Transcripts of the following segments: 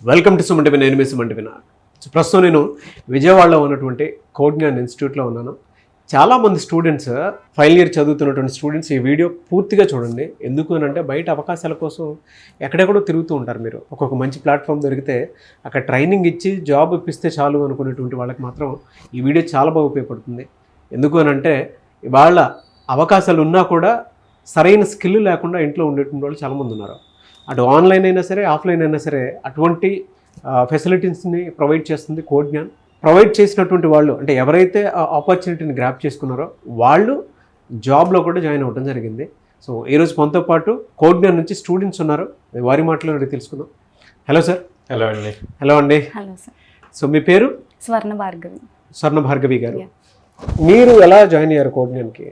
Welcome to Suman TV. నేను మీ Suman TV. ప్రస్తుతం నేను విజయవాడలో ఉన్నటువంటి కోడ్జ్ఞాన్ ఇన్స్టిట్యూట్లో ఉన్నాను. చాలామంది స్టూడెంట్స్ ఫైనల్ ఇయర్ చదువుతున్నటువంటి స్టూడెంట్స్ ఈ వీడియో పూర్తిగా చూడండి. ఎందుకు అని అంటే బయట అవకాశాల కోసం ఎక్కడెక్కడో తిరుగుతూ ఉంటారు. మీరు ఒక్కొక్క మంచి ప్లాట్ఫామ్ దొరికితే అక్కడ ట్రైనింగ్ ఇచ్చి జాబ్ ఇప్పిస్తే చాలు అనుకునేటువంటి వాళ్ళకి మాత్రం ఈ వీడియో చాలా బాగా ఉపయోగపడుతుంది. ఎందుకు అని అంటే వాళ్ళ అవకాశాలు ఉన్నా కూడా సరైన స్కిల్ లేకుండా ఇంట్లో ఉండేటువంటి వాళ్ళు చాలామంది ఉన్నారు. అటు ఆన్లైన్ అయినా సరే ఆఫ్లైన్ అయినా సరే అటువంటి ఫెసిలిటీస్ని ప్రొవైడ్ చేస్తుంది కోడ్జ్ఞాన్. ప్రొవైడ్ చేసినటువంటి వాళ్ళు అంటే ఎవరైతే ఆపర్చునిటీని గ్రాప్ చేసుకున్నారో వాళ్ళు జాబ్లో కూడా జాయిన్ అవ్వడం జరిగింది. సో ఈరోజు మనతో పాటు కోడ్జ్ఞాన్ నుంచి స్టూడెంట్స్ ఉన్నారు. వారి మాటలో తెలుసుకుందాం. Hello sir. హలో అండి. హలో అండి. Hello sir. సో మీ పేరు? స్వర్ణ భార్గవి. స్వర్ణ భార్గవి గారు, మీరు ఎలా జాయిన్ అయ్యారు కోడ్జ్ఞాన్కి?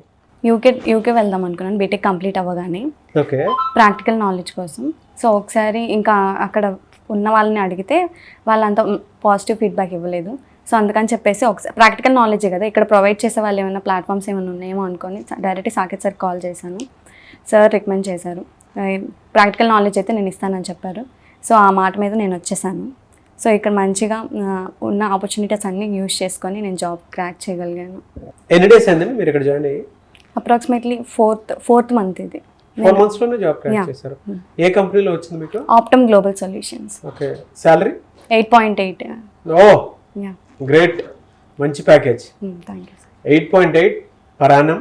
యూకే వెళ్దాం అనుకున్నాను బీటెక్ కంప్లీట్ అవ్వగానే. ఓకే. ప్రాక్టికల్ నాలెడ్జ్ కోసం. సో ఒకసారి ఇంకా అక్కడ ఉన్న వాళ్ళని అడిగితే వాళ్ళంతా పాజిటివ్ ఫీడ్బ్యాక్ ఇవ్వలేదు. సో అందుకని చెప్పేసి ఒకసారి ప్రాక్టికల్ నాలెడ్జే కదా ఇక్కడ ప్రొవైడ్ చేసే వాళ్ళు ఏమైనా ప్లాట్ఫామ్స్ ఏమైనా ఉన్నాయేమో అనుకొని డైరెక్ట్ సాకేత్ సార్ కాల్ చేశాను. సార్ రికమెండ్ చేశారు. ప్రాక్టికల్ నాలెడ్జ్ అయితే నేను ఇస్తానని చెప్పారు. సో ఆ మాట మీద నేను వచ్చేసాను. సో ఇక్కడ మంచిగా ఉన్న ఆపర్చునిటీస్ అన్నీ యూజ్ చేసుకొని నేను జాబ్ క్రాక్ చేయగలిగాను. ఎన్ని డేస్ అయిందండి మీరు ఇక్కడ జాయిన్ అయ్యి? అప్రాక్సిమేట్లీ ఫోర్త్ మంత్ ఇది. 4 months లోనే జాబ్ క్రాక్ చేశారు. ఏ కంపెనీలో వచ్చింది మీకు? Optum global solutions. Okay. Salary 8.8. ఓ గ్రేట్, మంచి package. Thank you. 8.8 per annum.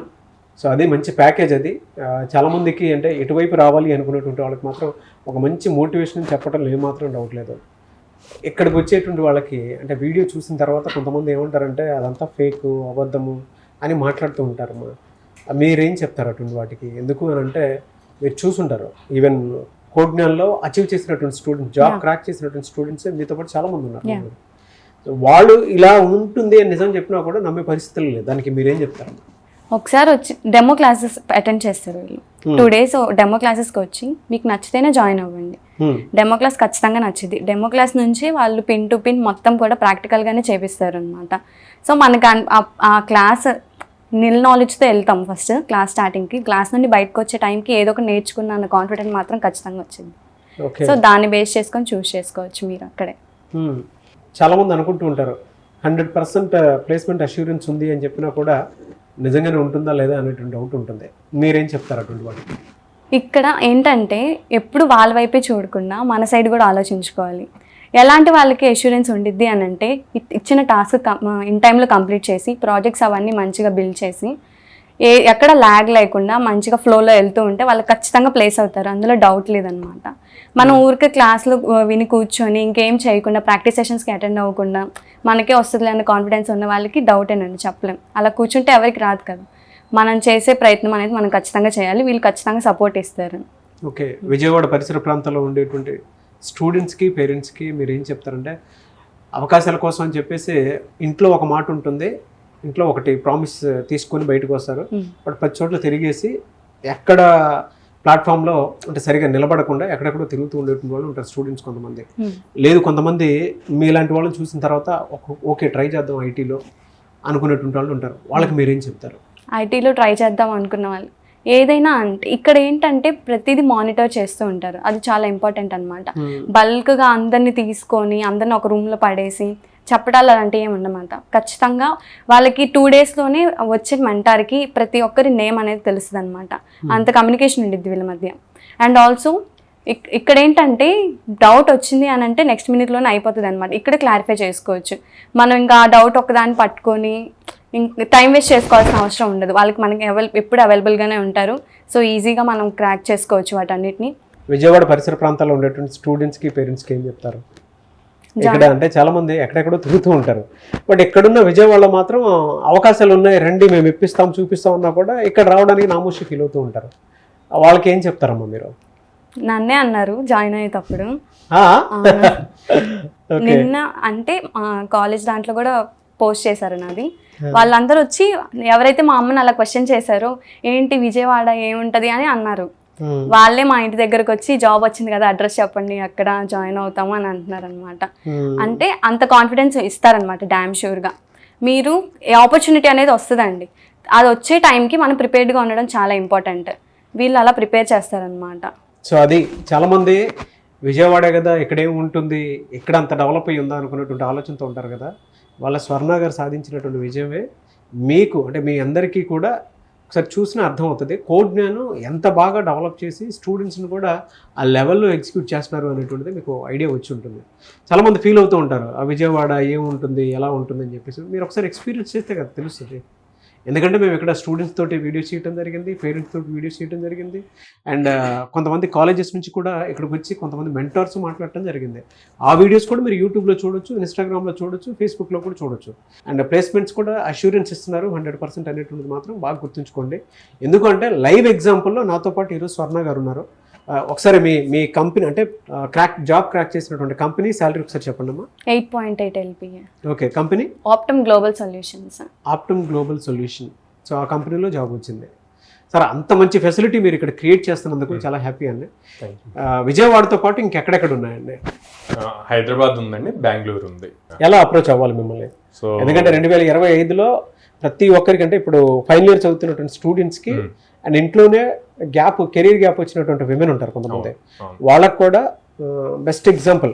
So అది మంచి ప్యాకేజ్. అది చాలామందికి అంటే ఎటువైపు రావాలి అనుకునేటువంటి వాళ్ళకి మాత్రం ఒక మంచి మోటివేషన్ చెప్పడం ఏమాత్రం డౌట్ లేదు. ఇక్కడికి వచ్చేటువంటి వాళ్ళకి అంటే వీడియో చూసిన తర్వాత కొంతమంది ఏమంటారంటే అదంతా ఫేక్, అబద్ధము అని మాట్లాడుతూ ఉంటారు. మీరేం చెప్తారు అటువంటి వాటికి? ఎందుకు అని అంటే మీరు చూసుంటారు ఈవెన్ కోడ్జ్ఞాన్లో అచీవ్ చేసినటువంటి స్టూడెంట్స్, జాబ్ క్రాక్ చేసినటువంటి స్టూడెంట్స్ మీతో పాటు చాలామంది ఉన్నారు. వాళ్ళు ఇలా ఉంటుంది అని నిజం చెప్పినా కూడా నమ్మే పరిస్థితులు లేదు. దానికి మీరేం చెప్తారు? ఒకసారి వచ్చి డెమో క్లాసెస్ అటెండ్ చేస్తారు వీళ్ళు. 2 days డెమో క్లాసెస్కి వచ్చి మీకు నచ్చితేనే జాయిన్ అవ్వండి. డెమో క్లాస్ ఖచ్చితంగా నచ్చింది. డెమో క్లాస్ నుంచి వాళ్ళు పిన్ టు పిన్ మొత్తం కూడా ప్రాక్టికల్గానే చేపిస్తారు అనమాట. సో మనకు ఆ క్లాస్ నిల్ నాలెడ్జ్తో వెళ్తాం. ఫస్ట్ క్లాస్ స్టార్టింగ్కి, క్లాస్ నుండి బయటకు వచ్చే టైంకి ఏదో ఒకటి నేర్చుకున్న అన్న కాన్ఫిడెంట్ మాత్రం ఖచ్చితంగా వచ్చింది. సో దాన్ని బేస్ చేసుకొని చూస్ చేసుకోవచ్చు మీరు అక్కడే. చాలామంది అనుకుంటూ ఉంటారు 100% ప్లేస్మెంట్ అష్యూరెన్స్ ఉంది అని చెప్పినా కూడా నిజంగానే ఉంటుందా లేదా అనేటువంటి డౌట్ ఉంటుంది. మీరేం చెప్తారు అటువంటి వాటికి? ఇక్కడ ఏంటంటే ఎప్పుడు వాళ్ళ వైపే చూడకుండా మన సైడ్ కూడా ఆలోచించుకోవాలి. ఎలాంటి వాళ్ళకి అష్యూరెన్స్ ఉండిద్ది అని అంటే ఇచ్చిన టాస్క్ ఇన్ టైంలో కంప్లీట్ చేసి ప్రాజెక్ట్స్ అవన్నీ మంచిగా బిల్డ్ చేసి ఎక్కడ ల్యాగ్ లేకుండా మంచిగా ఫ్లోలో వెళ్తూ ఉంటే వాళ్ళకి ఖచ్చితంగా ప్లేస్ అవుతారు. అందులో డౌట్ లేదనమాట. మనం ఊరికే క్లాస్లో విని కూర్చొని ఇంకేం చేయకుండా ప్రాక్టీస్ సెషన్స్కి అటెండ్ అవ్వకుండా మనకే వస్తుంది అన్న కాన్ఫిడెన్స్ ఉన్న వాళ్ళకి డౌటేనండి, చెప్పలేం. అలా కూర్చుంటే ఎవరికి రాదు కదా. మనం చేసే ప్రయత్నం అనేది మనం ఖచ్చితంగా చేయాలి. వీళ్ళు ఖచ్చితంగా సపోర్ట్ ఇస్తారు. ఓకే. విజయవాడ పరిసర ప్రాంతాల్లో ఉండేటువంటి స్టూడెంట్స్కి, పేరెంట్స్కి మీరు ఏం చెప్తారంటే అవకాశాల కోసం అని చెప్పేసి ఇంట్లో ఒక మాట ఉంటుంది, ఇంట్లో ఒకటి ప్రామిస్ తీసుకొని బయటకు వస్తారు. బట్ 10 చోట్ల తిరిగేసి ఎక్కడ ప్లాట్ఫామ్లో అంటే సరిగా నిలబడకుండా ఎక్కడెక్కడో తిరుగుతూ ఉండేటువంటి వాళ్ళు ఉంటారు స్టూడెంట్స్. కొంతమంది లేదు, కొంతమంది మీలాంటి వాళ్ళని చూసిన తర్వాత ఓకే ట్రై చేద్దాం ఐటీలో అనుకునేటువంటి వాళ్ళు ఉంటారు. వాళ్ళకి మీరేం చెప్తారు? ఐటీలో ట్రై చేద్దాం అనుకున్న వాళ్ళు ఏదైనా అంటే ఇక్కడ ఏంటంటే ప్రతిదీ మానిటర్ చేస్తూ ఉంటారు. అది చాలా ఇంపార్టెంట్ అనమాట. బల్క్గా అందరినీ తీసుకొని అందరిని ఒక రూమ్లో పడేసి చెప్పడాలు అలాంటివి ఏమి ఉండమాట. ఖచ్చితంగా వాళ్ళకి 2 daysలోనే వచ్చే మెంటార్కి ప్రతి ఒక్కరి నేమ్ అనేది తెలుస్తుంది అనమాట. అంత కమ్యూనికేషన్ ఉండిద్ది వీళ్ళ మధ్య. అండ్ ఆల్సో ఇక్కడ ఏంటంటే డౌట్ వచ్చింది అని అంటే నెక్స్ట్ మినిట్లోనే అయిపోతుంది అనమాట. ఇక్కడ క్లారిఫై చేసుకోవచ్చు. మనం ఇంకా ఆ డౌట్ ఒకదాన్ని పట్టుకొని టైం వేస్ట్ చేసుకోవాల్సిన అవసరం ఉండదు. వాళ్ళకి మనకి ఎప్పుడు అవైలబుల్గానే ఉంటారు. సో ఈజీగా మనం క్రాక్ చేసుకోవచ్చు వాటన్నిటిని. విజయవాడ పరిసర ప్రాంతాల్లో ఉండేటువంటి స్టూడెంట్స్కి, పేరెంట్స్కి ఏం చెప్తారు? ఇక్కడ అంటే చాలామంది ఎక్కడెక్కడో తిరుగుతూ ఉంటారు. బట్ ఎక్కడున్న విజయవాడలో మాత్రం అవకాశాలు ఉన్నాయి, రండి మేము ఇప్పిస్తాం చూపిస్తాం అన్నా కూడా ఇక్కడ రావడానికి నామోషి ఫీల్ అవుతూ ఉంటారు. వాళ్ళకి ఏం చెప్తారమ్మా మీరు? నన్నే అన్నారు జాయిన్ అయ్యేటప్పుడు. నిన్న అంటే కాలేజ్ దాంట్లో కూడా పోస్ట్ చేశారు నాది. వాళ్ళందరూ వచ్చి ఎవరైతే మా అమ్మని అలా క్వశ్చన్ చేశారో ఏంటి విజయవాడ ఏముంటది అని అన్నారు. వాళ్ళే మా ఇంటి దగ్గరకు వచ్చి జాబ్ వచ్చింది కదా అడ్రస్ చెప్పండి అక్కడ జాయిన్ అవుతాము అని అంటున్నారు అనమాట. అంటే అంత కాన్ఫిడెన్స్ ఇస్తారనమాట డామ్ షూర్గా. మీరు ఆపర్చునిటీ అనేది వస్తుందండి, అది వచ్చే టైంకి మనం ప్రిపేర్డ్గా ఉండడం చాలా ఇంపార్టెంట్. వీళ్ళు అలా ప్రిపేర్ చేస్తారనమాట. సో అది చాలామంది విజయవాడే కదా ఇక్కడేం ఉంటుంది, ఇక్కడ అంత డెవలప్ అయ్యి ఉందా అనుకున్నటువంటి ఆలోచనతో ఉంటారు కదా. వాళ్ళ స్వర్ణ గారు సాధించినటువంటి విజయమే మీకు అంటే మీ అందరికీ కూడా ఒకసారి చూసినా అర్థమవుతుంది. కోడ్ జ్ఞానం ఎంత బాగా డెవలప్ చేసి స్టూడెంట్స్ని కూడా ఆ లెవెల్లో ఎగ్జిక్యూట్ చేస్తున్నారు అనేటువంటిది మీకు ఐడియా వచ్చి ఉంటుంది. చాలామంది ఫీల్ అవుతూ ఉంటారు ఆ విజయవాడ ఏముంటుంది ఎలా ఉంటుంది అని చెప్పేసి. మీరు ఒకసారి ఎక్స్పీరియన్స్ చేస్తే కదా తెలుస్తుంది. ఎందుకంటే మేము ఇక్కడ స్టూడెంట్స్ తోటి వీడియోస్ చేయడం జరిగింది, పేరెంట్స్ తోటి వీడియోస్ చేయడం జరిగింది, అండ్ కొంతమంది కాలేజెస్ నుంచి కూడా ఇక్కడికి వచ్చి కొంతమంది మెంటర్స్ మాట్లాడటం జరిగింది. ఆ వీడియోస్ కూడా మీరు యూట్యూబ్లో చూడొచ్చు, ఇన్స్టాగ్రామ్లో చూడొచ్చు, ఫేస్బుక్లో కూడా చూడొచ్చు. అండ్ ప్లేస్మెంట్స్ కూడా అష్యూరెన్స్ ఇస్తున్నారు 100% అనేటువంటిది మాత్రం బాగా గుర్తుంచుకోండి. ఎందుకంటే లైవ్ ఎగ్జాంపుల్లో నాతో పాటు ఈరోజు స్వర్ణ గారు ఉన్నారు. ఒకసారి మీ కంపెనీ అంటే జాబ్ క్రాక్ చేసినటువంటి కంపెనీ శాలరీ ఒకసారి చెప్పండి అమ్మా. 8.8 LPA. Okay, company Optum global solutions. Optum global solution. So ఆ కంపెనీలో జాబ్ వచ్చింది. సార్ అంత మంచి ఫెసిలిటీ మీరు ఇక్కడ క్రియేట్ చేస్తున్నందుకు చాలా హ్యాపీ అండి. విజయవాడతో పాటు ఇంకెక్కడెక్కడ ఉన్నాయండి? హైదరాబాద్ ఉందండి, బెంగళూరు ఉంది. ఎలా అప్రోచ్ అవ్వాలి మిమ్మల్ని? సో ఎందుకంటే 2025లో ప్రతి ఒక్కరికంటే ఇప్పుడు ఫైనల్ ఇయర్ చదువుతున్నటువంటి స్టూడెంట్స్కి అండ్ ఇంట్లోనే కెరీర్ గ్యాప్ వచ్చినటువంటి విమెన్ ఉంటారు కొంతమంది, వాళ్ళకు కూడా బెస్ట్ ఎగ్జాంపుల్,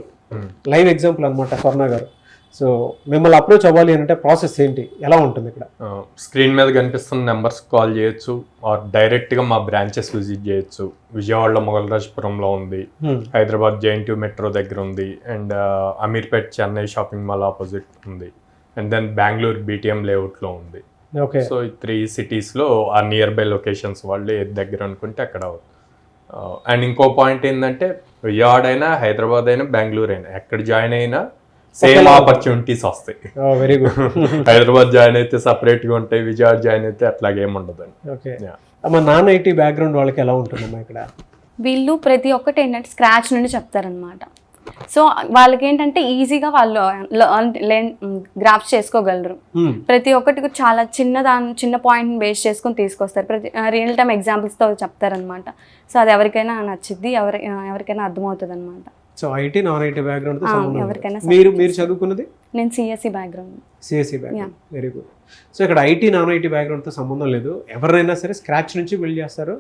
లైవ్ ఎగ్జాంపుల్ అనమాట స్వర్ణ గారు. సో మిమ్మల్ని అప్రోచ్ అవ్వాలి అంటే ప్రాసెస్ ఏంటి, ఎలా ఉంటుంది ఇక్కడ? స్క్రీన్ మీద కనిపిస్తున్న నెంబర్స్ కాల్ చేయొచ్చు, ఆర్ డైరెక్ట్గా మా బ్రాంచెస్ విజిట్ చేయొచ్చు. విజయవాడలో మొగల్రాజపురంలో ఉంది, హైదరాబాద్ JNTU మెట్రో దగ్గర ఉంది, and Ameerpet Chennai shopping mall opposite ఉంది, అండ్ దెన్ బెంగళూరు BTM లేఅవుట్లో ఉంది. ఓకే, సో ఈ 3 సిటీస్లో ఆ నియర్ బై లొకేషన్స్ వాళ్ళు ఏది దగ్గర అనుకుంటే అక్కడ. అండ్ ఇంకో పాయింట్ ఏంటంటే విజయవాడ అయినా, హైదరాబాద్ అయినా, బెంగళూరు అయినా ఎక్కడ జాయిన్ అయినా సేమ్ ఆపర్చునిటీస్ వస్తాయి. Very good. హైదరాబాద్ జాయిన్ అయితే సపరేట్గా ఉంటాయి, విజయవాడ జాయిన్ అయితే అట్లాగేం ఉండదండి. ఓకే, అమ్మ నాన్ IT బ్యాక్గ్రౌండ్ వాళ్ళకి ఎలా ఉంటుందమ్మా ఇక్కడ? వీళ్ళు ప్రతి ఒక్కటి ఏంటంటే స్క్రాచ్ నుండి చెప్తారనమాట. సో వాళ్ళకి ఏంటంటే ఈజీగా వాళ్ళు గ్రాప్స్ చేసుకోగలరు. ప్రతి ఒక్కటి చాలా చిన్న పాయింట్ బేస్ చేసుకొని తీసుకొస్తారు. ప్రతి రియల్ టైమ్ ఎగ్జాంపుల్స్తో చెప్తారనమాట. సో అది ఎవరికైనా నచ్చిద్ది, ఎవరికైనా అర్థమవుతుంది అనమాట. So IT non IT background ఎవరికైనా. మీరు చదువుకున్నది? నేను CSE background. CSE background, very good. So ఇక్కడ IT నాన్ IT బ్యాక్గ్రౌండ్తో సంబంధం లేదు, ఎవరైనా సరే స్క్రాచ్ నుంచి బిల్డ్ చేస్తారు.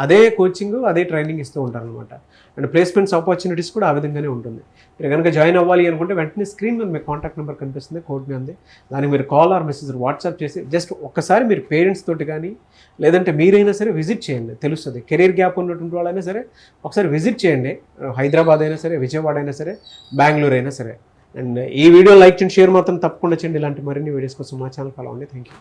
అదే కోచింగ్, అదే ట్రైనింగ్ ఇస్తూ ఉంటారు అనమాట. అండ్ ప్లేస్మెంట్స్ ఆపర్చునిటీస్ కూడా ఆ విధంగానే ఉంటుంది. మీరు కనుక జాయిన్ అవ్వాలి అనుకుంటే వెంటనే స్క్రీన్ మీద మీ కాంటాక్ట్ నెంబర్ కనిపిస్తుంది, కోడ్ మీ అంది. దానికి మీరు కాల్ ఆర్ మెసేజ్ వాట్సాప్ చేసి జస్ట్ ఒక్కసారి మీరు పేరెంట్స్ తోటి కానీ లేదంటే మీరైనా సరే విజిట్ చేయండి, తెలుస్తుంది. కెరీర్ గ్యాప్ ఉన్నటువంటి వాళ్ళైనా సరే ఒకసారి విజిట్ చేయండి. హైదరాబాద్ అయినా సరే, విజయవాడ అయినా సరే, బెంగళూరు అయినా సరే. అండ్ ఈ వీడియో లైక్ చేయండి, షేర్ మాత్రం తప్పకుండా చేయండి. ఇలాంటి మరిన్ని వీడియోస్ కోసం మా ఛానల్ ఫాలో అవ్వండి. Thank you.